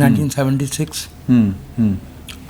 1976।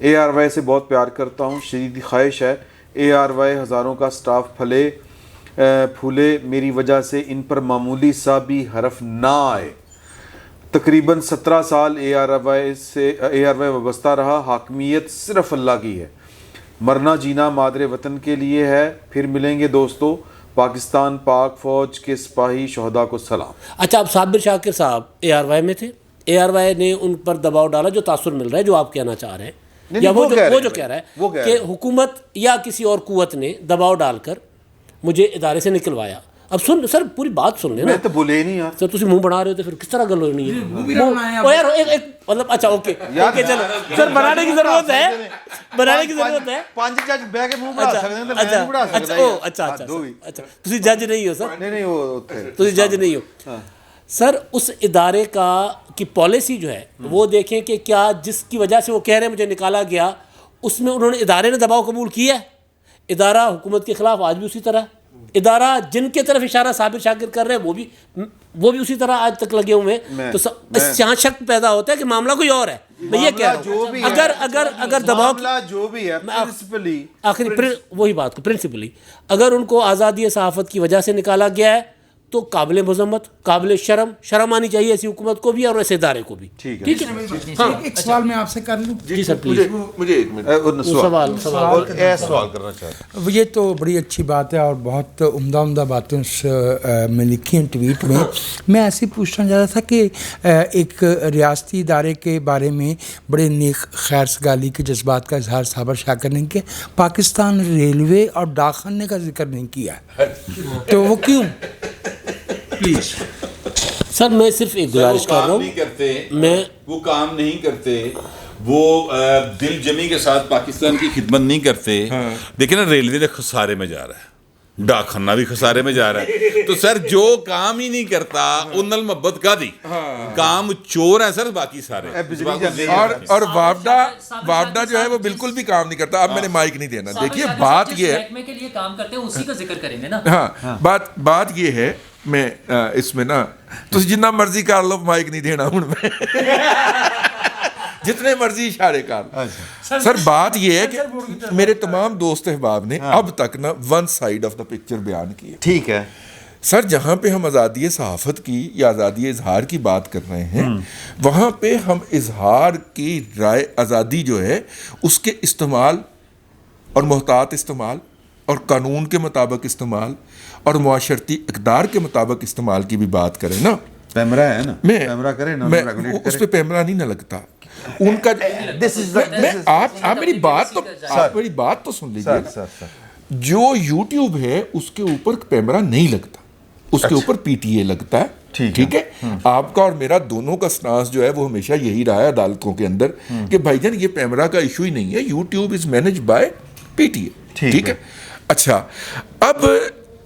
ARY سے بہت پیار کرتا ہوں, شدید خواہش ہے ARY ہزاروں کا سٹاف پھولے, میری وجہ سے ان پر معمولی سا بھی حرف نہ آئے. تقریباً 17 سال ARY وابستہ رہا, حاکمیت صرف اللہ کی ہے, مرنا جینا مادر وطن کے لیے ہے. پھر ملیں گے دوستو, پاکستان پاک فوج کے سپاہی شہداء کو سلام. اچھا, اب صابر شاکر صاحب ARY میں تھے, ARY نے ان پر دباؤ ڈالا, جو تاثر مل رہا ہے, جو آپ کہنا چاہ رہے ہیں, یا وہ جو کہہ رہا ہے کہ حکومت یا کسی اور قوت نے دباؤ ڈال کر مجھے ادارے سے نکلوایا. اب سن سر, پوری بات سن لیں نا. میں تو بولے ہی نہیں یار. سر تسی منہ بنا رہے ہو تو پھر کس طرح گل ہونی ہے یار, ایک مطلب. اچھا اوکے چلو سر, بنانے کی ضرورت ہے, بنانے کی ضرورت ہے. 5 جج بہ کے منہ بنا سکتے ہیں, میں نہیں بنا سکتا. اچھا تسی جج نہیں ہو سر, نہیں وہ تسی جج نہیں ہو سر. اس ادارے کی پالیسی جو ہے وہ دیکھیں کہ کیا جس کی وجہ سے وہ کہہ رہے ہیں مجھے نکالا گیا, اس میں انہوں نے ادارے نے دباؤ قبول کیا ہے. ادارہ حکومت کے خلاف آج بھی اسی طرح, ادارہ جن کے طرف اشارہ صابر شاکر کر رہے ہیں وہ بھی اسی طرح آج تک لگے ہوئے ہیں. تو اس یہاں شک پیدا ہوتا ہے کہ معاملہ کوئی اور ہے. میں یہ کہہ رہا ہوں, اگر دباؤ جو بھی ہے پرنسپلی, آخری وہی بات کو پرنسپلی اگر ان کو آزادی صحافت کی وجہ سے نکالا گیا ہے تو قابل مذمت, قابل شرم آنی چاہیے ایسی حکومت کو بھی اور ایسے ادارے کو بھی. ٹھیک ہے. ایک سوال میں آپ سے کر لوں. جی سر پلیز. مجھے ایک منٹ سوال کرنا چاہتا ہوں. یہ تو بڑی اچھی بات ہے اور بہت عمدہ باتیں میں لکھی ہیں ٹویٹ میں. میں ایسے پوچھنا چاہ رہا تھا کہ ایک ریاستی ادارے کے بارے میں بڑے نیک خیر سگالی کے جذبات کا اظہار صابر شاکر نے کیا, پاکستان ریلوے اور ڈاک خانے کا ذکر نہیں کیا, تو وہ کیوں؟ پلیز سر میں صرف ایک گزارش کر رہا ہوں, وہ کام نہیں کرتے, وہ دل جمی کے ساتھ پاکستان کی خدمت نہیں کرتے. دیکھیں نا, ریلوے نے خسارے میں جا رہا ہے, ڈاک خانہ بھی خسارے میں جا رہا ہے. تو سر جو کام ہی نہیں کرتا ان محبت کا دی کام چور ہے سر باقی سارے. اور وابڈا جو ہے وہ بالکل بھی کام نہیں کرتا. اب میں نے مائک نہیں دینا. دیکھیے بات یہ ہے, کے لیے کام کرتے ہیں اسی کا ذکر کریں گے نا. ہاں بات یہ ہے, میں اس میں نا تو جتنا مرضی کر لو, مائک نہیں دینا ہوں میں, جتنے مرضی اشارے کر. سر بات یہ ہے کہ میرے تمام دوست احباب نے اب تک نا one side of the picture بیان کی ہے. ٹھیک ہے سر, جہاں پہ ہم آزادی صحافت کی یا آزادی اظہار کی بات کر رہے ہیں, وہاں پہ ہم اظہار کی رائے آزادی جو ہے اس کے استعمال اور محتاط استعمال اور قانون کے مطابق استعمال اور معاشرتی اقدار کے مطابق استعمال کی بھی بات کریں نا. پیمرا ہے نا, پیمرا کرے نا, اس پہ پیمرا نہیں نہ لگتا ان کا. آپ میری بات تو سن لیجیے. جو یوٹیوب ہے اس کے اوپر پیمرا نہیں لگتا, اس کے اوپر PTA لگتا ہے. ٹھیک ہے. آپ کا اور میرا دونوں کا سٹانس جو ہے وہ ہمیشہ یہی رہا ہے عدالتوں کے اندر کہ بھائی جان یہ پیمرا کا ایشو ہی نہیں ہے, YouTube is manage by PTA. ٹھیک ہے. اچھا, اب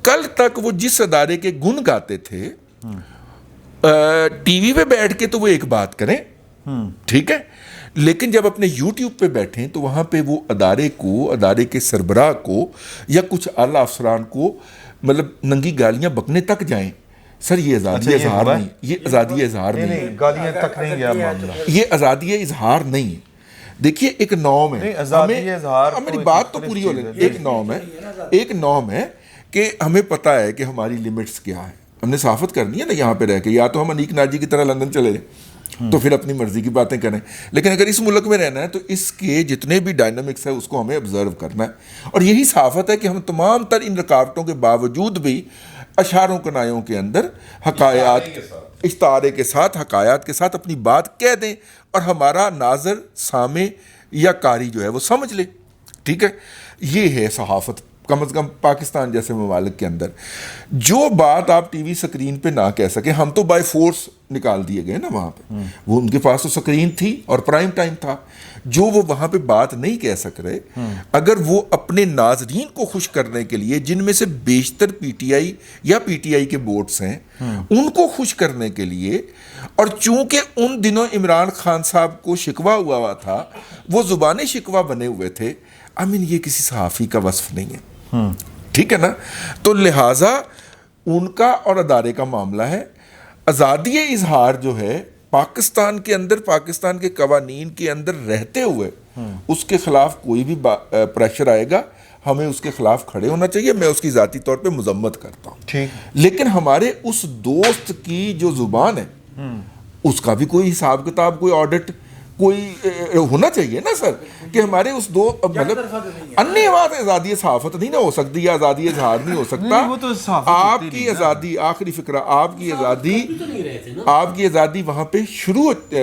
کل تک وہ جس ادارے کے گن گاتے تھے ٹی وی پہ بیٹھ کے تو وہ ایک بات کریں, ٹھیک ہے, لیکن جب اپنے یوٹیوب پہ بیٹھیں تو وہاں پہ وہ ادارے کے سربراہ کو یا کچھ اعلیٰ افسران کو مطلب ننگی گالیاں بکنے تک جائیں. سر یہ آزادی اظہار نہیں, یہ آزادی اظہار نہیں, گالیاں تک نہیں گیا معاملہ, یہ آزادی اظہار نہیں ہے. دیکھیے ایک نام ہے, میری بات تو پوری ہو لیں. ایک نام ہے کہ ہمیں پتہ ہے کہ ہماری لیمٹس کیا ہے, ہم نے صحافت کرنی ہے نا یہاں پہ رہ کے, یا تو ہم انیک ناجی کی طرح لندن چلے جائیں تو پھر اپنی مرضی کی باتیں کریں, لیکن اگر اس ملک میں رہنا ہے تو اس کے جتنے بھی ڈائنامکس ہے اس کو ہمیں آبزرو کرنا ہے. اور یہی صحافت ہے کہ ہم تمام تر ان رکاوٹوں کے باوجود بھی اشاروں کنایوں کے اندر حقائق اشتہارے کے ساتھ حقائق کے ساتھ اپنی بات کہہ دیں اور ہمارا ناظر سامع یا قاری جو ہے وہ سمجھ لے. ٹھیک ہے, یہ ہے صحافت کم از کم پاکستان جیسے ممالک کے اندر. جو بات آپ ٹی وی سکرین پہ نہ کہہ سکیں, ہم تو بائی فورس نکال دیے گئے نا وہاں پہ, وہ ان کے پاس تو سکرین تھی اور پرائم ٹائم تھا, جو وہ وہاں پہ بات نہیں کہہ سک رہے, اگر وہ اپنے ناظرین کو خوش کرنے کے لیے جن میں سے بیشتر PTI یا PTI کے بورڈز ہیں ان کو خوش کرنے کے لیے, اور چونکہ ان دنوں عمران خان صاحب کو شکوہ ہوا تھا, وہ زبان شکوہ بنے ہوئے تھے, یہ کسی صحافی کا وصف نہیں ہے. ٹھیک ہے نا, تو لہٰذا ان کا اور ادارے کا معاملہ ہے. آزادی اظہار جو ہے پاکستان کے اندر, پاکستان کے قوانین کے اندر رہتے ہوئے اس کے خلاف کوئی بھی پریشر آئے گا ہمیں اس کے خلاف کھڑے ہونا چاہیے. میں اس کی ذاتی طور پہ مذمت کرتا ہوں, لیکن ہمارے اس دوست کی جو زبان ہے اس کا بھی کوئی حساب کتاب, کوئی آڈٹ, کوئی ہونا چاہیے نا سر, کہ ہمارے اس دو مطلب انی بات آزادی صحافت نہیں نہ ہو سکتی یا آزادی اظہار نہیں ہو سکتا. آپ کی آزادی, آخری فکرہ, آپ کی آزادی وہاں پہ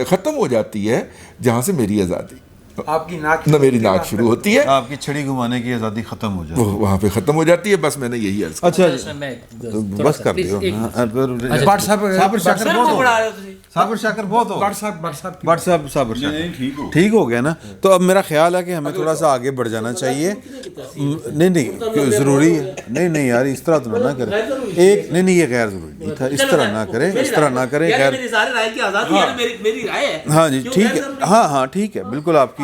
ختم ہو جاتی ہے جہاں سے میری آزادی, آپ کی ناک نہ میری ناک شروع ہوتی ہے, آپ کی چھڑی گھمانے کی آزادی ختم ہو جاتی ہے, وہاں پہ ختم ہو جاتی ہے. بس میں نے یہی عرض کیا. اچھا بس کر دیو. ٹھیک ہو گیا نا. تو اب میرا خیال ہے کہ ہمیں تھوڑا سا آگے بڑھ جانا چاہیے. نہیں ضروری ہے, نہیں یار اس طرح تو نہ کریں, ایک نہیں یہ غیر ضروری نہیں تھا, اس طرح نہ کریں, اس طرح نہ کریں. خیر ہاں جی ٹھیک ہے, ہاں ٹھیک ہے بالکل. آپ کی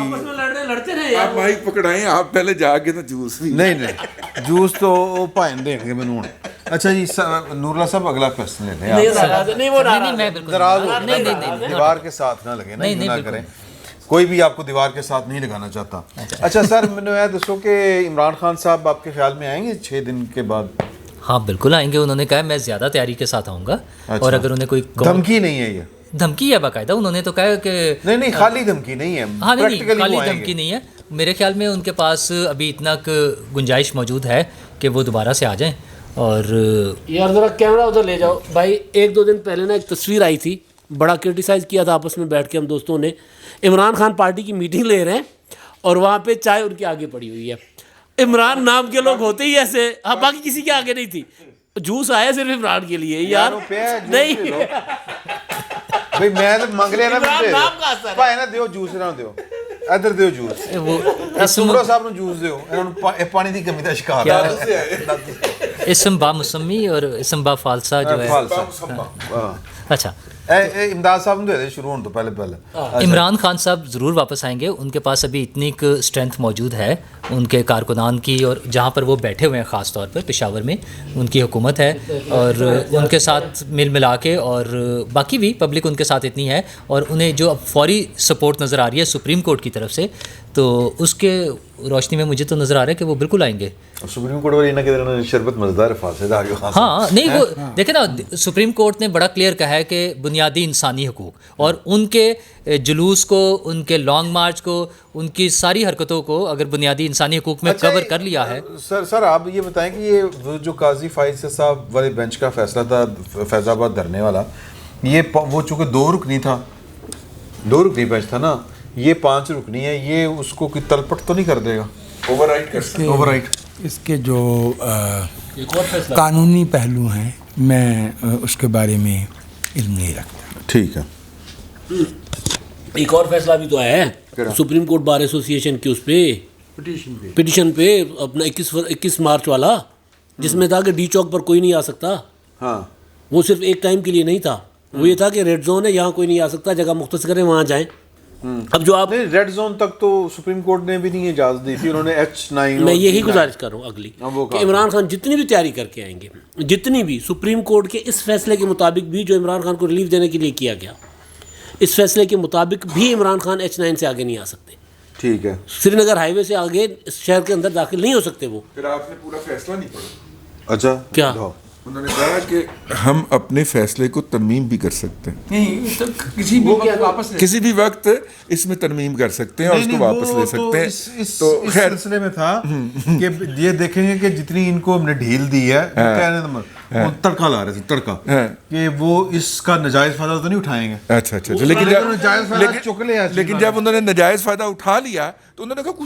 آپ مائک پکڑائیں, آپ پہلے جا کے تو جوس بھی نہیں جوس تو پائن دیں گے میں. اچھا جی نور اللہ صاحب اگلا کوسچن لے لیں. دیوار کے ساتھ نہ لگے نا, نہ کریں. کوئی بھی آپ کو دیوار کے ساتھ نہیں لگانا چاہتا. اچھا سر میں نے دسو کہ عمران خان صاحب آپ کے خیال میں آئیں گے 6 دن کے بعد؟ ہاں بالکل آئیں گے. انہوں نے کہا میں زیادہ تیاری کے ساتھ آؤں گا. اور اگر انہیں کوئی دھمکی نہیں ہے, یہ دھمکی ہے باقاعدہ, انہوں نے تو کہا کہ نہیں خالی دھمکی نہیں ہے. ہاں نہیں خالی دھمکی نہیں ہے. میرے خیال میں ان کے پاس ابھی اتنا گنجائش موجود ہے کہ وہ دوبارہ سے آ جائیں. اور یار ذرا کیمرہ ادھر لے جاؤ بھائی. 1-2 دن پہلے نا ایک تصویر آئی تھی, بڑا کرٹیسائز کیا تھا آپس میں بیٹھ کے ہم دوستوں نے. عمران خان پارٹی کی میٹنگ لے رہے ہیں اور وہاں پہ چائے ان کے آگے پڑی ہوئی ہے. عمران نام کے لوگ ہوتے ہی ایسے, ہاں باقی کسی کے آگے نہیں تھی. جوس آیا صرف عمران کے لیے یار. نہیں بھائی میں تو منگ رہا نا, بھائی نا دیو جوس, نہ دیو ادھر دیو جوس. سمرا صاحب نو جوس دیو, پانی دی کمی دا شکار ہے. اسم با مسمی اور اسم با فالسا جو ہے. اچھا امداد صاحب نے دے دے شروع ہونے تو پہلے. عمران خان صاحب ضرور واپس آئیں گے. ان کے پاس ابھی اتنی اسٹرینتھ موجود ہے ان کے کارکنان کی, اور جہاں پر وہ بیٹھے ہوئے ہیں خاص طور پر پشاور میں ان کی حکومت ہے, اور ان کے ساتھ ملا کے, اور باقی بھی پبلک ان کے ساتھ اتنی ہے, اور انہیں جو اب فوری سپورٹ نظر آ رہی ہے سپریم کورٹ کی طرف سے, تو اس کے روشنی میں مجھے تو نظر آ رہا ہے کہ وہ بالکل آئیں گے. سپریم کورٹ والی کدھر شربت مزدار ہاں نہیں وہ دیکھیں نا, سپریم کورٹ نے بڑا کلیئر کہا ہے کہ بنیادی انسانی حقوق, اور ان کے جلوس کو, ان کے لانگ مارچ کو, ان کی ساری حرکتوں کو اگر بنیادی انسانی حقوق میں کور کر لیا ہے. سر آپ یہ بتائیں کہ یہ جو قاضی فائز صاحب والے بینچ کا فیصلہ تھا فیض آباد دھرنے والا, یہ وہ چونکہ 2 رکنی تھا, 2 رکنی بینچ تھا نا, یہ 5 رکنی ہے, یہ اس کو کوئی تلپٹ تو نہیں کر دے گا, اوور رائٹ. اس کے جو قانونی پہلو ہیں میں اس کے بارے میں علم نہیں رکھتا. ٹھیک ہے. ایک اور فیصلہ بھی تو آیا ہے سپریم کورٹ بار ایسوسیشن کی, اس پہ پٹیشن پہ اپنا 21 مارچ والا, جس میں تھا کہ ڈی چوک پر کوئی نہیں آ سکتا. ہاں وہ صرف ایک ٹائم کے لیے نہیں تھا, وہ یہ تھا کہ ریڈ زون ہے, یہاں کوئی نہیں آ سکتا, جگہ مختص کریں وہاں جائیں. اب جو آپ ریڈ زون تک تو سپریم کورٹ نے بھی نہیں اجازت دی تھی, انہوں نے H9. میں یہی گزارش کر رہا ہوں اگلی کہ عمران خان جتنی بھی تیاری کر کے آئیں گے, جتنی بھی سپریم کورٹ کے اس فیصلے کے مطابق بھی جو عمران خان کو ریلیف دینے کے لیے کیا گیا, اس فیصلے کے مطابق بھی عمران خان H9 سے آگے نہیں آ سکتے. ٹھیک ہے. سری نگر ہائی وے سے آگے شہر کے اندر داخل نہیں ہو سکتے. وہ پھر آپ نے پورا فیصلہ نہیں پڑھا. اچھا کیا انہوں نے کہا کہ ہم اپنے فیصلے کو ترمیم بھی کر سکتے ہیں, کسی بھی وقت اس میں ترمیم کر سکتے ہیں اور اس کو واپس لے سکتے ہیں. تو خیر سلسلے میں تھا کہ یہ دیکھیں گے کہ جتنی ان کو ہم نے ڈھیل دی ہے, تڑکا لا رہے تھے, تڑکا کہ وہ اس کا نجائز فائدہ تو نہیں اٹھائیں گے. اچھا لیکن جب انہوں نے نجائز فائدہ اٹھا لیا تو انہوں نے کہا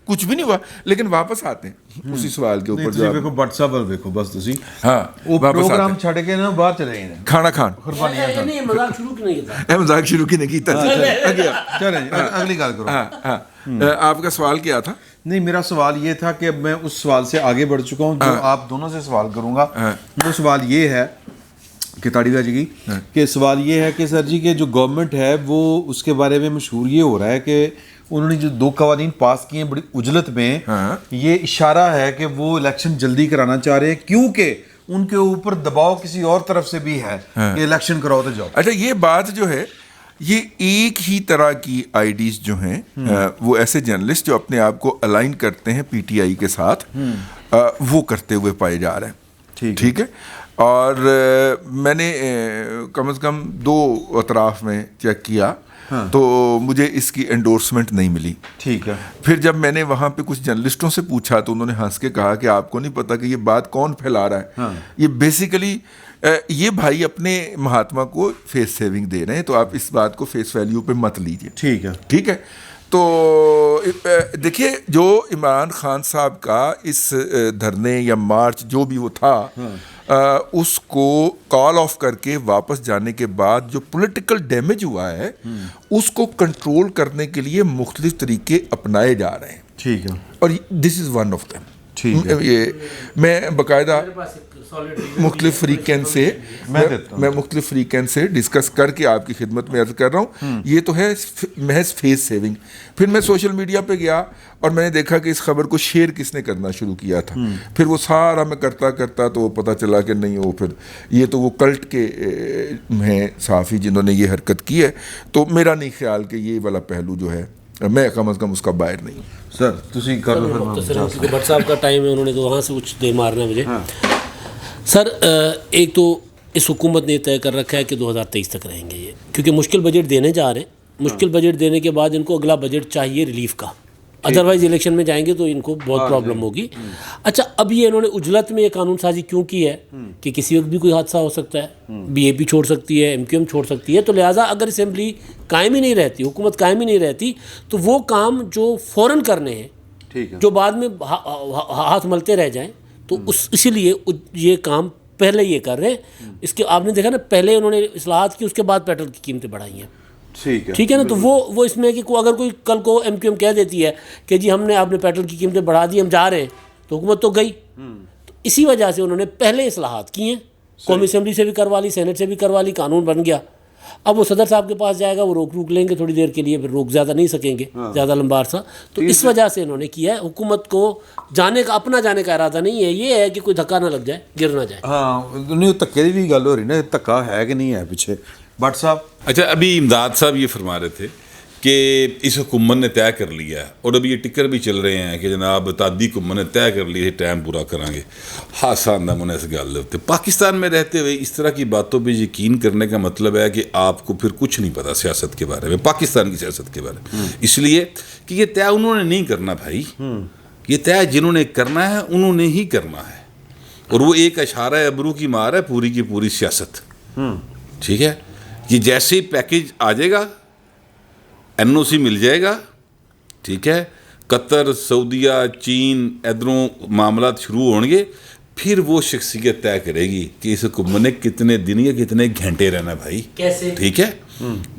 کچھ بھی نہیں ہوا, لیکن واپس آتے ہیں اسی سوال کے اوپر. دیکھو بٹ صاحب دیکھو بس تسی ہاں وہ پروگرام چھڑ کے نا باہر چلے گئے کھانا کھان. مذاق شروع کی نہیں کیا, مذاق شروع کی نہیں کیتا. چلیں اگلی گل کرو. آپ کا سوال کیا تھا؟ نہیں میرا سوال یہ تھا کہ اب میں اس سوال سے آگے بڑھ چکا ہوں جو آپ دونوں سے سوال کروں گا. وہ سوال یہ ہے کہ تاڑی جی کی کہ سوال یہ ہے کہ سر جی کہ جو گورنمنٹ ہے وہ اس کے بارے میں مشہور یہ ہو رہا ہے کہ انہوں نے جو 2 قوانین پاس کیے ہیں بڑی اجلت میں, یہ اشارہ ہے کہ وہ الیکشن جلدی کرانا چاہ رہے ہیں کیونکہ ان کے اوپر دباؤ کسی اور طرف سے بھی ہے کہ الیکشن کراؤ تو جاؤ. اچھا یہ بات جو ہے یہ ایک ہی طرح کی آئی ڈیز جو ہیں وہ ایسے جرنلسٹ جو اپنے آپ کو الائن کرتے ہیں پی ٹی آئی کے ساتھ وہ کرتے ہوئے پائے جا رہے ہیں. ٹھیک ہے. اور میں نے کم از کم 2 اطراف میں چیک کیا تو مجھے اس کی انڈورسمنٹ نہیں ملی. ٹھیک ہے. پھر جب میں نے وہاں پہ کچھ جرنلسٹوں سے پوچھا تو انہوں نے ہنس کے کہا کہ آپ کو نہیں پتا کہ یہ بات کون پھیلا رہا ہے. یہ بیسیکلی یہ بھائی اپنے مہاتما کو فیس سیونگ دے رہے ہیں, تو آپ اس بات کو فیس ویلیو پہ مت لیجیے. ٹھیک ہے. ٹھیک ہے. تو دیکھیے جو عمران خان صاحب کا اس دھرنے یا مارچ جو بھی وہ تھا اس کو کال آف کر کے واپس جانے کے بعد جو پولیٹیکل ڈیمیج ہوا ہے اس کو کنٹرول کرنے کے لیے مختلف طریقے اپنائے جا رہے ہیں. ٹھیک ہے. اور دس از ون آف دیم. ٹھیک ہے. یہ میں باقاعدہ مختلف فریقین سے میں مختلف فریقین سے ڈسکس کر کے آپ کی خدمت میں عرض کر رہا ہوں. یہ تو ہے محض فیس سیونگ. پھر میں سوشل میڈیا پہ گیا اور میں نے دیکھا کہ اس خبر کو شیئر کس نے کرنا شروع کیا تھا. پھر وہ سارا میں کرتا تو وہ پتہ چلا کہ نہیں, وہ پھر یہ تو وہ کلٹ کے ہیں صحافی جنہوں نے یہ حرکت کی ہے. تو میرا نہیں خیال کہ یہ والا پہلو جو ہے میں کم از کم اس کا باہر نہیں ہوں. سر تسی کر لو. بٹ صاحب کا ٹائم ہے, انہوں نے تو وہاں سے کچھ دے مارنا ہے مجھے. سر ایک تو اس حکومت نے طے کر رکھا ہے کہ 2023 تک رہیں گے یہ, کیونکہ مشکل بجٹ دینے جا رہے ہیں. مشکل بجٹ دینے کے بعد ان کو اگلا بجٹ چاہیے ریلیف کا, ادروائز الیکشن میں جائیں گے تو ان کو بہت پرابلم ہوگی. اچھا اب یہ انہوں نے اجلت میں یہ قانون سازی کیوں کی ہے کہ کسی وقت بھی کوئی حادثہ ہو سکتا ہے, بی اے پی چھوڑ سکتی ہے, ایم کیو ایم چھوڑ سکتی ہے, تو لہٰذا اگر اسمبلی قائم ہی نہیں رہتی, حکومت قائم ہی نہیں رہتی, تو وہ کام جو فوراً کرنے ہیں جو بعد میں ہاتھ ملتے رہ جائیں, تو اسی لیے یہ کام پہلے یہ کر رہے ہیں. اس کے آپ نے دیکھا نا, پہلے انہوں نے اصلاحات کی, اس کے بعد پیٹرول کی قیمتیں بڑھائی ہیں. ٹھیک ہے نا. تو وہ اس میں کہ اگر کوئی کل کو ایم کیو ایم کہہ دیتی ہے کہ جی ہم نے آپ نے پیٹرول کی قیمتیں بڑھا دی, ہم جا رہے ہیں, تو حکومت تو گئی. تو اسی وجہ سے انہوں نے پہلے اصلاحات کی ہیں, قومی اسمبلی سے بھی کروا لی, سینٹ سے بھی کروا لی, قانون بن گیا. اب وہ صدر صاحب کے پاس جائے گا, وہ روک لیں گے تھوڑی دیر کے لیے, پھر روک زیادہ نہیں سکیں گے, زیادہ لمبا عرصہ. تو اس وجہ سے انہوں نے کیا ہے. حکومت کو جانے کا اپنا جانے کا ارادہ نہیں ہے, یہ ہے کہ کوئی دھکا نہ لگ جائے, گر نہ جائے. ہاں نہیں, دھکے کی بھی گل ہو رہی نا, دھکا ہے کہ نہیں ہے پیچھے. بٹ صاحب اچھا, ابھی امداد صاحب یہ فرما رہے تھے کہ اس حکومت نے طے کر لیا ہے, اور ابھی یہ ٹکر بھی چل رہے ہیں کہ جناب تعدی حکومت نے طے کر لیا ہے, ٹائم پورا کریں گے. آسان نہ من اس گل ہوتے. پاکستان میں رہتے ہوئے اس طرح کی باتوں پہ یقین کرنے کا مطلب ہے کہ آپ کو پھر کچھ نہیں پتا سیاست کے بارے میں, پاکستان کی سیاست کے بارے میں. اس لیے کہ یہ طے انہوں نے نہیں کرنا بھائی, یہ طے جنہوں نے کرنا ہے انہوں نے ہی کرنا ہے, اور وہ ایک اشارہ ابرو کی مار ہے پوری کی پوری سیاست. ٹھیک ہے. یہ جیسے ہی پیکج آ جائے گا, این او سی مل جائے گا, ٹھیک ہے, قطر, سعودیہ, چین, ادھروں معاملات شروع ہوں گے, پھر وہ شخصیت طے کرے گی کہ اس حکومت نے کتنے دن یا کتنے گھنٹے رہنا بھائی. کیسے؟ ٹھیک ہے.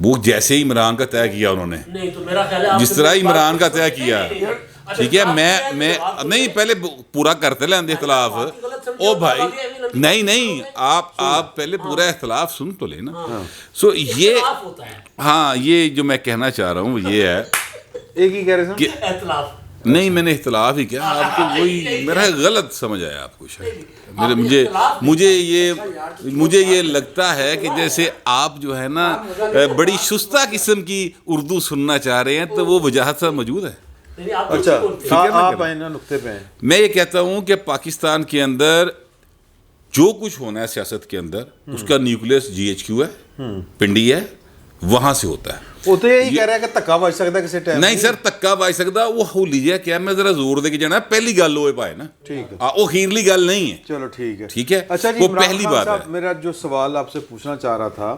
وہ جیسے ہی عمران کا طے کیا انہوں نے, نہیں تو میرا خیال ہے جس طرح عمران کا طے کیا, ٹھیک ہے. میں نہیں, پہلے پورا کرتے لیں اختلاف. او بھائی نہیں, آپ پہلے پورا اختلاف سن تو لیں نا. سو یہ ہاں, یہ جو میں کہنا چاہ رہا ہوں وہ یہ ہے, ایک ہی کہہ رہے کہ نہیں میں نے اختلاف ہی کیا, آپ کو وہی میرا غلط سمجھ آیا آپ کو شاید. مجھے یہ لگتا ہے کہ جیسے آپ جو ہے نا بڑی شستہ قسم کی اردو سننا چاہ رہے ہیں, تو وہ وجاہت سے موجود ہے. اچھا آپ آئیں نا نقطے پہ ہیں. میں یہ کہتا ہوں کہ پاکستان کے اندر جو کچھ ہونا ہے سیاست کے اندر, اس کا نیوکلیس جی ایچ کیو ہے, پنڈی ہے, وہاں سے ہوتا ہے. وہ تو یہی کہہ رہا ہے کہ تکا بج سکتا ہے کسی ٹائم. نہیں سر, تکا بج سکتا, وہ ہو لیجیے کیا, میں ذرا زور دے کے جانا, پہلی گل ہوئے پائے نا. ٹھیک ہے, وہ خیرلی گل نہیں ہے. چلو ٹھیک ہے, ٹھیک ہے. اچھا جی, وہ پہلی بات ہے. میرا جو سوال آپ سے پوچھنا چاہ رہا تھا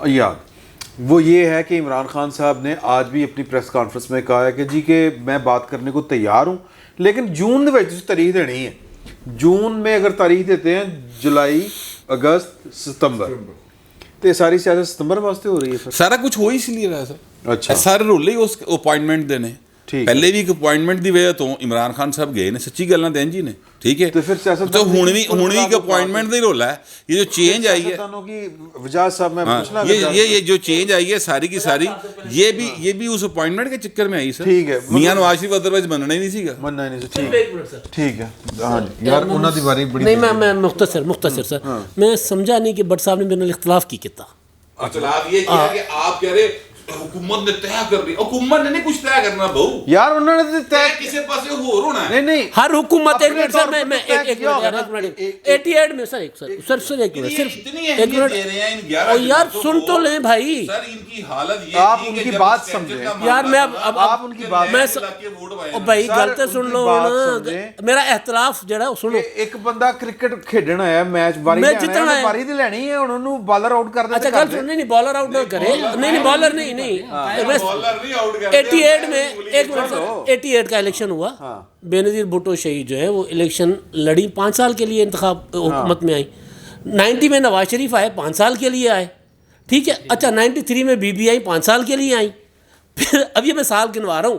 یاد, وہ یہ ہے کہ عمران خان صاحب نے آج بھی اپنی پریس کانفرنس میں کہا ہے کہ جی کہ میں بات کرنے کو تیار ہوں, لیکن جون میں تاریخ دینی ہے. جون میں اگر تاریخ دیتے ہیں جولائی, اگست, ستمبر, تو یہ ساری سیاست ستمبر واسطے ہو رہی ہے. سارا کچھ ہو اس لیے رہا سر. اچھا, سارے رولے ہی اس اپوائنٹمنٹ دینے. پہلے بھی ایک اپوائنٹمنٹ دی وجہ تو عمران خان صاحب گئے نے, سچی گل نہ دین جی نے. ٹھیک ہے, تو ہوں بھی ایک اپوائنٹمنٹ دا ہی رولا ہے. یہ جو چینج آئی ہے, یہ جو چینج آئی ہے ساری کی ساری, یہ بھی اس اپوائنٹمنٹ کے چکر میں آئی سر. ٹھیک ہے, میاں نواز شریف ادروائز بننا ہی نہیں سی گا. ٹھیک ہے یار, انہاں دی باری بڑی. نہیں, میں مختصر سر, میں سمجھا نہیں کہ بٹ صاحب نے میرے نال اختلاف کی کیتا. اختلاف یہ کیا کہ آپ کہہ رہے حکومت نے طے کر لی. حکومت نے نہیں کچھ طے کرنا بہو یار انہوں نے طے کسی پاسے ہو ہونا ہے. نہیں ہر حکومت ایک منٹ سر میں ایک منٹ 88 میں سر ایک منٹ صرف ایک منٹ یار سن تو لیں بھائی. سر ان کی حالت یہ آپ ان کی بات سمجھیں یار میں اب آپ ان کی بات میں بھائی غلط سن لو میرا اختلاف جڑا سنو. ایک بندہ کرکٹ کھیڈن آیا میچ باری میں جتنا جتنا ہے باری دی لینی ہے انہوں نے بالر آؤٹ کر اچھا دیتے. گل نہیں بالر آؤٹ نہ کرے نہیں بالر نہیں 88 میں ایک منٹ سر 88 کا الیکشن ہوا. بے نظیر بھٹو شہید جو ہے وہ الیکشن لڑی 5 سال کے لیے انتخاب حکومت میں آئی. 90 میں نواز شریف آئے 5 سال کے لیے آئے ٹھیک ہے. اچھا 93 میں بی بی آئی 5 سال کے لیے آئی. پھر اب یہ میں سال گنوا رہا ہوں.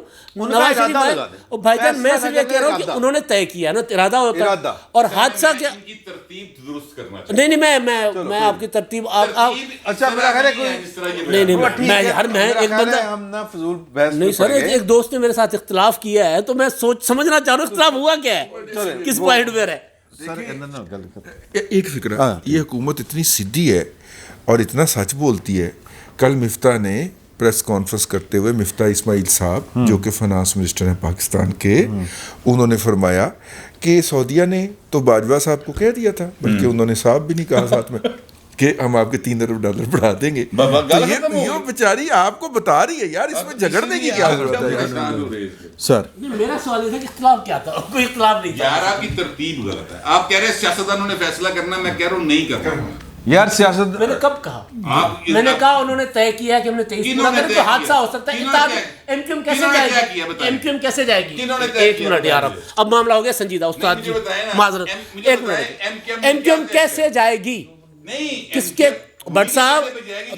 نواز شریف آئے اور بھائی جان میں صرف یہ کہہ رہا ہوں کہ انہوں نے طے کیا نا ارادہ ہوتا اور حادثہ کیا نہیں میں آپ کی ترتیب اچھا میرا خیال ہے کوئی نہیں میں یار میں ایک بندہ ہم نہ فضول بحث نہیں سر ایک دوست نے میرے ساتھ اختلاف کیا ہے تو میں سمجھنا چاہ رہا ہوں اختلاف ہوا کیا ہے کس پوائنٹ پہ ہے. ایک فکر یہ حکومت اتنی سیدھی ہے اور اتنا سچ بولتی ہے. کل مفتاح نے پریس کانفرنس کرتے ہوئے مفتاح اسماعیل صاحب جو کہ فنانس منسٹر ہیں پاکستان کے انہوں نے فرمایا کہ سعودیہ نے تو باجوہ صاحب کو کہہ دیا تھا بلکہ انہوں نے صاحب بھی نہیں کہا ساتھ میں کہ ہم آپ کے $3 ارب بڑھا دیں گے. یہ بیچاری آپ کو بتا رہی ہے یار اس میں جھگڑنے کی کیا ضرورت ہے. سر میرا سوال یہ تھا کہ اختلاف کیا تھا. کوئی اختلاف نہیں یار آپ کی ترتیب غلط ہے. آپ کہہ رہے ہیں سیاستدانوں نے فیصلہ کرنا میں کہہ رہا ہوں نہیں کرنا. یار سیاست میں نے کب کہا میں نے کہا انہوں نے طے کیا کہ ہم نے 23 پورا کریں تو حادثہ ہو سکتا ہے. ایم کیو ایم کیسے جائے گی ایم کیو ایم کیسے جائے گی ایک منٹ یار اب معاملہ ہو گیا سنجیدہ استاد جی معذرت ایک منٹ ایم کیو ایم کیسے جائے گی کس کے بٹ صاحب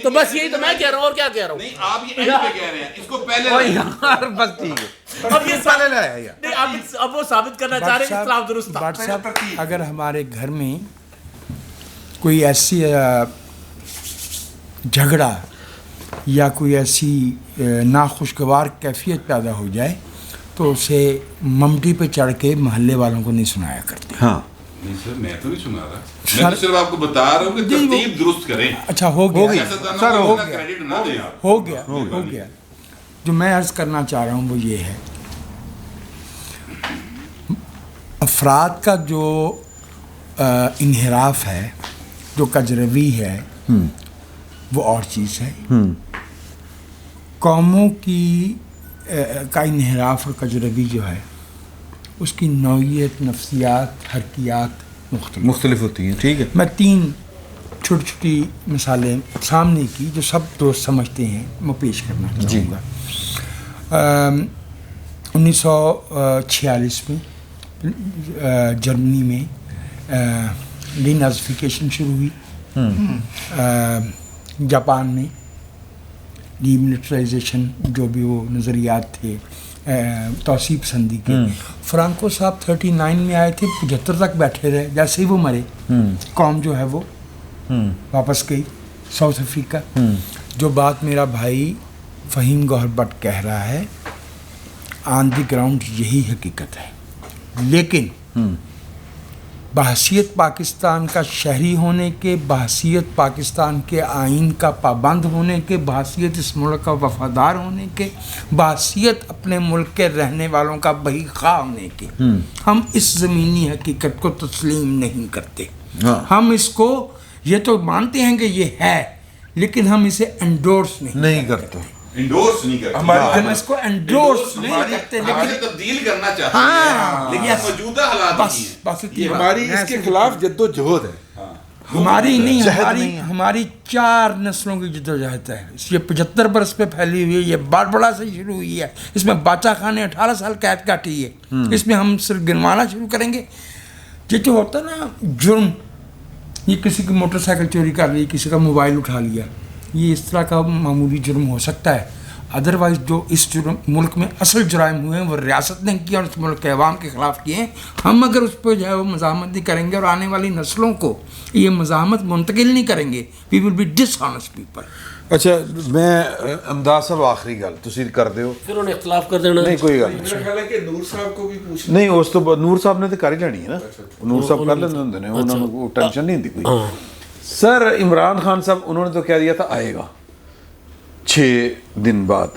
تو بس یہی تو میں کہہ رہا ہوں اور کیا کہہ رہا ہوں. نہیں آپ یہ اینڈ پہ کہہ رہے ہیں اس کو پہلے یار بس ٹھیک ہے اب یہ پہلے لایا یار اب وہ ثابت کرنا چاہ رہے ہیں اختلاف درست تھا. بٹ صاحب اگر ہمارے گھر میں کوئی ایسی جھگڑا یا کوئی ایسی ناخوشگوار کیفیت پیدا ہو جائے تو اسے ممٹی پہ چڑھ کے محلے والوں کو نہیں سنایا کرتے. ہاں نہیں سر میں تو نہیں سنا رہا میں تو صرف آپ کو بتا رہا ہوں کہ ترتیب درست کریں. اچھا ہو گیا سر ہو گیا کریڈٹ نہ دیں آپ. ہو گیا جو میں عرض کرنا چاہ رہا ہوں وہ یہ ہے افراد کا جو انحراف ہے جو کجروی ہے وہ اور چیز ہے. قوموں کی کا انحراف اور کجروی جو ہے اس کی نوعیت نفسیات حرکیات مختلف ہوتی ہیں. ٹھیک ہے میں 3 چھوٹی چھوٹی مثالیں سامنے کی جو سب دوست سمجھتے ہیں میں پیش کرنا چاہوں گا. 1946 میں جرمنی میں ڈی نازیفیکیشن شروع ہوئی. جاپان میں ڈی ملٹرائزیشن جو بھی وہ نظریات تھے توسیع پسندی کے. فرانکو صاحب 39 میں آئے تھے 75 تک بیٹھے رہے. جیسے ہی وہ مرے قوم جو ہے وہ واپس گئی ساؤتھ افریقہ. جو بات میرا بھائی فہیم گوہر بٹ کہہ رہا ہے آن دی گراؤنڈ یہی حقیقت ہے. لیکن بحیثیت پاکستان کا شہری ہونے کے بحیثیت پاکستان کے آئین کا پابند ہونے کے بحیثیت اس ملک کا وفادار ہونے کے بحیثیت اپنے ملک کے رہنے والوں کا بہی خواہ ہونے کے ہم اس زمینی حقیقت کو تسلیم نہیں کرتے. ہم اس کو یہ تو مانتے ہیں کہ یہ ہے لیکن ہم اسے انڈورس نہیں کرتے. انڈورس نہیں کرتے ہم اس کو انڈورس نہیں کرتے لیکن تبدیل کرنا چاہتے ہیں لیکن موجودہ حالات یہ ہماری اس کے خلاف جد و جہد ہے. ہماری نہیں ہماری 4 نسلوں کی جدوجہد ہے. یہ 75 برس پہ پھیلی ہوئی ہے. یہ بڑا سے شروع ہوئی ہے. اس میں باچا خان نے 18 سال قید کاٹی ہے. اس میں ہم صرف گنوانا شروع کریں گے. یہ جو ہوتا ہے نا جرم یہ کسی کی موٹر سائیکل چوری کر لی کسی کا موبائل اٹھا لیا یہ اس طرح کا معمولی جرم ہو سکتا ہے. ادروائز جو اس جرم ملک میں اصل جرائم ہوئے ہیں وہ ریاست نے کیا اور اس ملک کے عوام کے خلاف کیے ہیں. ہم اگر اس پہ جو ہے وہ مزاحمت نہیں کریں گے اور آنے والی نسلوں کو یہ مزاحمت منتقل نہیں کریں گے we will be dishonest people. اچھا میں امداد صاحب آخری گل تسی کر دیو پھر انہیں اختلاف کر دینا. نہیں کوئی گل میرا خیال ہے کہ نور صاحب کو بھی پوچھنا نہیں اس تو نور صاحب نے تو کر ہی لینی ہے نا. نور صاحب کر لیندے ہوندے نے انہاں نوں ٹینشن نہیں ہوندی کوئی. سر عمران خان صاحب انہوں نے تو کہہ دیا تھا آئے گا 6 دن بعد،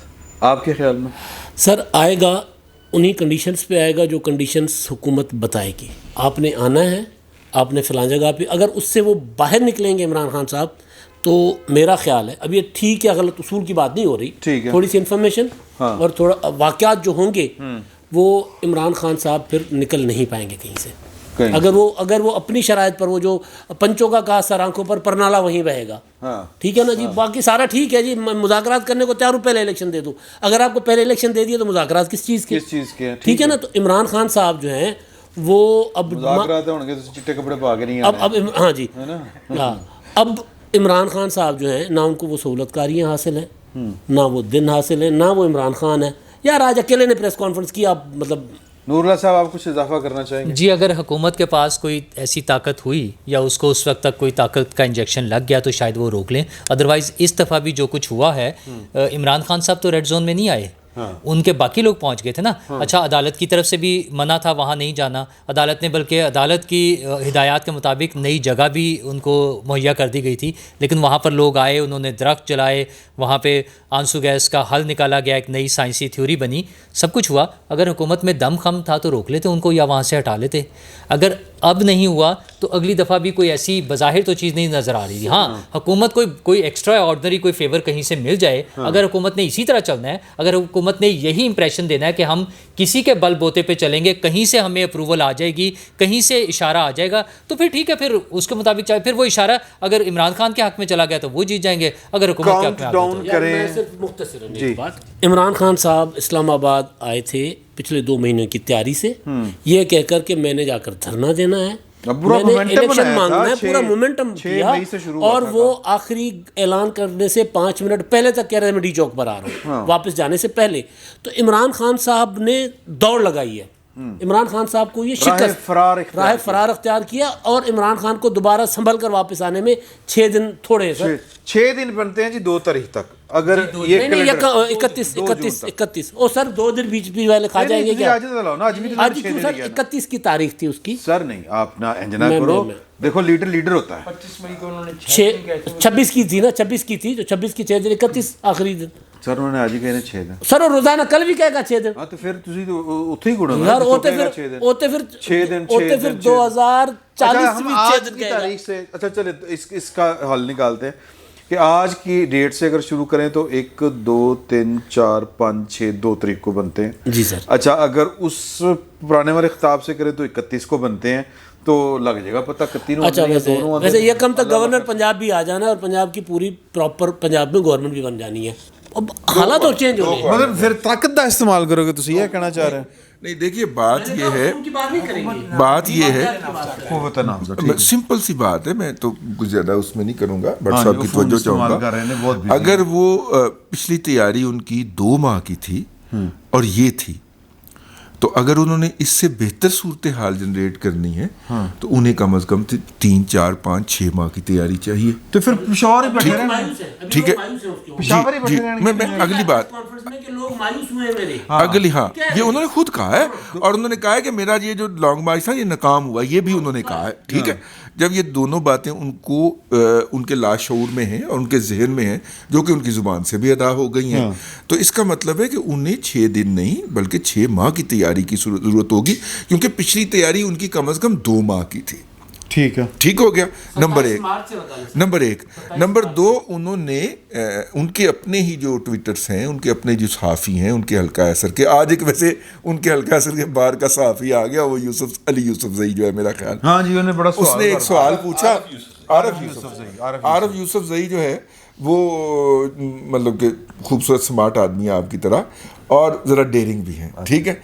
آپ کے خیال میں؟ سر آئے گا انہی کنڈیشنز پہ آئے گا جو کنڈیشنز حکومت بتائے گی. آپ نے آنا ہے، آپ نے فلاں جگہ پہ، اگر اس سے وہ باہر نکلیں گے عمران خان صاحب تو میرا خیال ہے، اب یہ ٹھیک یا غلط اصول کی بات نہیں ہو رہی، تھوڑی سی انفارمیشن اور تھوڑا واقعات جو ہوں گے وہ عمران خان صاحب پھر نکل نہیں پائیں گے کہیں سے. اگر وہ اپنی شرائط پر، وہ جو پنچوں کا کہا سر آنکھوں پر پرنالا وہیں بہے گا، ٹھیک ہے نا جی. باقی سارا ٹھیک ہے جی، مذاکرات کرنے کو تیار ہوں، پہلے الیکشن دے دو. اگر آپ کو پہلے الیکشن دے دیے تو مذاکرات کس چیز کے؟ ٹھیک ہے نا. تو عمران خان صاحب جو ہیں وہ اب چٹے کپڑے پا کے نہیں اب ہاں جی ہاں، اب عمران خان صاحب جو ہیں نہ ان کو وہ سہولت کاریاں حاصل ہیں، نہ وہ دن حاصل ہیں، نہ وہ عمران خان ہے. یار آج اکیلے نے پریس کانفرنس کیا، مطلب نور اللہ صاحب آپ کچھ اضافہ کرنا چاہیں گے؟ جی، اگر حکومت کے پاس کوئی ایسی طاقت ہوئی یا اس کو اس وقت تک کوئی طاقت کا انجیکشن لگ گیا تو شاید وہ روک لیں. ادروائز اس دفعہ بھی جو کچھ ہوا ہے، عمران خان صاحب تو ریڈ زون میں نہیں آئے، ان کے باقی لوگ پہنچ گئے تھے نا. اچھا، عدالت کی طرف سے بھی منع تھا وہاں نہیں جانا، عدالت نے بلکہ عدالت کی ہدایات کے مطابق نئی جگہ بھی ان کو مہیا کر دی گئی تھی، لیکن وہاں پر لوگ آئے، انہوں نے درخت جلائے، وہاں پہ آنسو گیس کا حل نکالا گیا، ایک نئی سائنسی تھیوری بنی، سب کچھ ہوا. اگر حکومت میں دم خم تھا تو روک لیتے ان کو یا وہاں سے ہٹا لیتے. اگر اب نہیں ہوا تو اگلی دفعہ بھی کوئی ایسی بظاہر تو چیز نہیں نظر آ رہی تھی. ہاں، حکومت کوئی ایکسٹرا آرڈنری کوئی فیور کہیں سے مل جائے، اگر حکومت نے اسی طرح چلنا ہے، اگر حکومت نے یہی امپریشن دینا ہے کہ ہم کسی کے بل بوتے پہ چلیں گے، کہیں سے ہمیں اپروول آ جائے گی، کہیں سے اشارہ آ جائے گا، تو پھر ٹھیک ہے، پھر اس کے مطابق چاہے پھر وہ اشارہ اگر عمران خان کے حق میں چلا گیا تو وہ جیت جائیں گے، اگر حکومت کے حق میں آ گیا تو. میں صرف مختصراً ایک بات، عمران خان صاحب اسلام آباد آئے تھے پچھلے 2 مہینوں کی تیاری سے، یہ کہہ کر کہ میں نے جا کر دھرنا دینا ہے، میں نے الیکشن مانگنا ہے، پورا مومنٹم کیا، اور وہ آخری اعلان کرنے سے 5 منٹ پہلے تک کہہ رہے ہیں میں ڈی چوک پر آ رہا ہوں، واپس جانے سے پہلے. تو عمران خان صاحب نے دوڑ لگائی ہے، عمران خان صاحب کو یہ شکست، راہ فرار اختیار کیا، اور عمران خان کو دوبارہ سنبھل کر واپس آنے میں 6 دن تھوڑے ہیں سر. 6 دن بنتے ہیں جی 2 تاریخ تک. اگر یہ 31 او سر 2 دن بیچ بھی والے کھا جائیں گے کیا؟ آج کیوں سر 31 کی تاریخ تھی اس کی. سر نہیں، آپ نہ انجنا کرو، دیکھو لیڈر ہوتا ہے. 26 کی تھی نا، 26 کی تھی، جو 26 کی 6 دن، 31 آخری دن. سر انہوں نے آج ہی کہنے 6 دن. سر روزانہ کل بھی کہے گا 6 دن. ہاں تو پھر تسی تو اتھے ہی گڑو یار، ہوتے پھر 2040 میں 6 دن تاریخ سے. اچھا چلے اس کا حل نکالتے ہیں کہ آج کی ڈیٹ سے اگر شروع کریں تو 1 2 3 4 5 6 2 تاریخ کو بنتے ہیں. جی سر. اچھا، اگر اس پرانے والے خطاب سے کریں تو 31 کو بنتے ہیں، تو لگ جائے گا پتہ کتنوں. اچھا، ویسے یہ کم تک گورنر پنجاب بھی آ جانا ہے اور پنجاب کی پوری پراپر پنجاب میں گورنمنٹ بھی بن جانی ہے. اب حالات تو چینج ہو گئے، مطلب پھر طاقت کا استعمال کرو گے، تسی یہ کہنا چاہ رہے ہیں؟ نہیں دیکھیے، بات یہ ہے سمپل سی بات ہے، میں تو کچھ زیادہ اس میں نہیں کروں گا، بٹ صاحب کی توجہ چاہوں گا. اگر وہ پچھلی تیاری ان کی 2 ماہ کی تھی اور یہ تھی، تو اگر انہوں نے اس سے بہتر صورتحال جنریٹ کرنی ہے تو انہیں کم از کم 3 4 5 6 ماہ کی تیاری چاہیے. تو پھر پشاور ہی بیٹھے رہنا. ٹھیک ہے جی، میں اگلی بات اگلی، ہاں یہ انہوں نے خود کہا ہے، اور انہوں نے کہا ہے کہ میرا یہ جو لانگ مارچ تھا یہ ناکام ہوا، یہ بھی انہوں نے کہا ہے. ٹھیک ہے، جب یہ دونوں باتیں ان کو ان کے لاشعور میں ہیں اور ان کے ذہن میں ہیں، جو کہ ان کی زبان سے بھی ادا ہو گئی ہیں، تو اس کا مطلب ہے کہ انہیں 6 دن نہیں بلکہ 6 ماہ کی تیاری کی ضرورت ہوگی، کیونکہ پچھلی تیاری ان کی کم از کم 2 ماہ کی تھی. ٹھیک ہے، ٹھیک ہو گیا. نمبر 1. نمبر 2، انہوں نے ان کے اپنے ہی جو ٹویٹرز ہیں، ان کے اپنے جو صحافی ہیں، ان کے حلقہ اثر کے، آج ایک ویسے ان کے حلقہ اثر کے باہر کا صحافی آ گیا، وہ علی یوسف زئی جو ہے میرا خیال، ہاں جی، اس نے ایک سوال پوچھا. عارف یوسف زئی جو ہے وہ مطلب کہ خوبصورت سمارٹ آدمی ہے آپ کی طرح، اور ذرا ڈیرنگ بھی ہیں. ٹھیک ہے،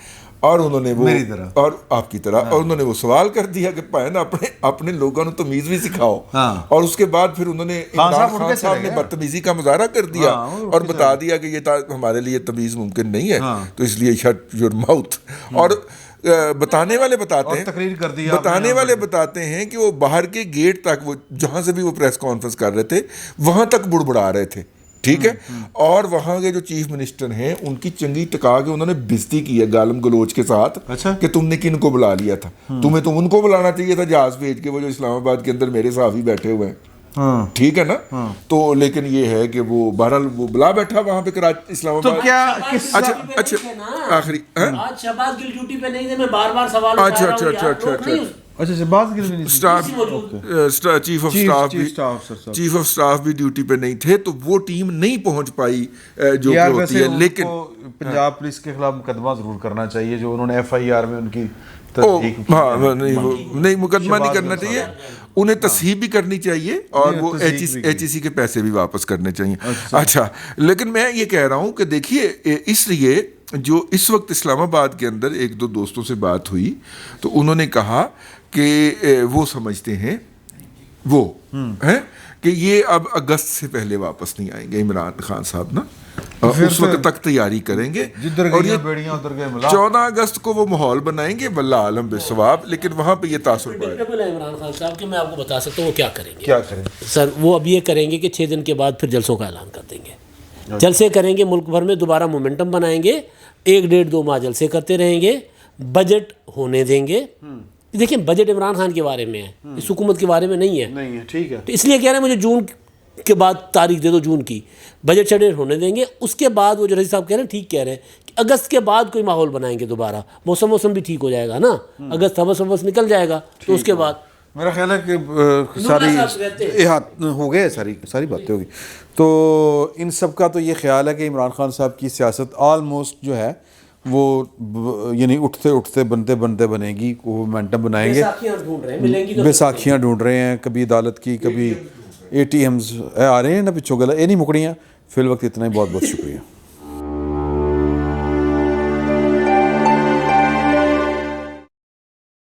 اور انہوں نے وہ اور آپ کی طرح، اور انہوں نے وہ سوال کر دیا کہ پائے نا اپنے لوگوں نے تمیز بھی سکھاؤ. اور اس کے بعد پھر انہوں نے عمران خان صاحب نے بدتمیزی کا مظاہرہ کر دیا اور بتا دیا کہ یہ ہمارے لیے تمیز ممکن نہیں ہے، تو اس لیے شٹ یور ماؤتھ. اور بتانے والے بتاتے ہیں کہ وہ باہر کے گیٹ تک، وہ جہاں سے بھی وہ پریس کانفرنس کر رہے تھے وہاں تک بڑبڑا رہے تھے. ٹھیک ہے، اور وہاں کے جو چیف منسٹر ہیں ان کی چنگی ٹکا کے انہوں نے بےزتی کی ہے گالم گلوچ کے ساتھ کہ تم نے کن کو بلا لیا تھا، تمہیں تو ان کو بلانا چاہیے تھا جہاز بھیج کے، وہ جو اسلام آباد کے اندر میرے صحافی بیٹھے ہوئے ہیں. ٹھیک ہے نا. تو لیکن یہ ہے کہ وہ بہرحال وہ بلا بیٹھا وہاں پہ کراچی اسلام آباد. تو کیا اچھا آخری آج شہباز گل ڈیوٹی پہ نہیں تھے, میں بار بار سوال اٹھا رہا ہوں یار, لوگ نہیں اچھا شہباز گل بھی نہیں چیف آف اسٹاف بھی ڈیوٹی پہ نہیں تھے, تو وہ ٹیم نہیں پہنچ پائی جو کہ ہوتی ہے. لیکن پنجاب پولیس کے خلاف مقدمہ ضرور کرنا چاہیے, جو انہوں نے ایف آئی آر میں ان کی نہیں مقدمہ نہیں کرنا چاہیے, انہیں تصحیح بھی کرنی چاہیے اور وہ ایچ ای سی کے پیسے بھی واپس کرنے چاہیے. اچھا لیکن میں یہ کہہ رہا ہوں کہ دیکھیے, اس لیے جو اس وقت اسلام آباد کے اندر ایک دو دوستوں سے بات ہوئی تو انہوں نے کہا کہ وہ سمجھتے ہیں وہ ہیں کہ یہ اب اگست سے پہلے واپس نہیں آئیں گے عمران خان صاحب نا, اس وقت تک تیاری کریں گے, اور یہ 14 اگست کو وہ ماحول بنائیں گے, واللہ عالم بالصواب. لیکن وہاں پہ یہ تاثر پڑے گا عمران خان صاحب کہ میں آپ کو بتا سکتا ہوں وہ کیا کریں گے. سر وہ اب یہ کریں گے کہ 6 دن کے بعد پھر جلسوں کا اعلان کر دیں گے, جلسے کریں گے, ملک بھر میں دوبارہ مومنٹم بنائیں گے, 1-1.5-2 ماہ جلسے کرتے رہیں گے, بجٹ ہونے دیں گے. دیکھیں بجٹ عمران خان کے بارے میں ہے, اس حکومت کے بارے میں نہیں ہے. ٹھیک ہے, تو اس لیے کہہ رہے ہیں مجھے جون کے بعد تاریخ دے دو, جون کی بجٹ شیڈول ہونے دیں گے. اس کے بعد وہ جو رضی صاحب کہہ رہے ہیں ٹھیک کہہ رہے ہیں کہ اگست کے بعد کوئی ماحول بنائیں گے دوبارہ, موسم بھی ٹھیک ہو جائے گا نا, اگست ہوس نکل جائے گا, تو اس کے بعد میرا خیال ہے کہ ساری ہو گئے, ساری باتیں ہوگی. تو ان سب کا تو یہ خیال ہے کہ عمران خان صاحب کی سیاست آلموسٹ جو ہے وہ یعنی اٹھتے بنتے بنے گی, وہ مومنٹم بنائیں گے, بیساکھیاں ڈھونڈ رہے ہیں, کبھی عدالت کی, کبھی ATMs آ رہے ہیں نا پچھو گلا, یہ نہیں مکڑیاں. فی الوقت اتنا ہی, بہت بہت شکریہ.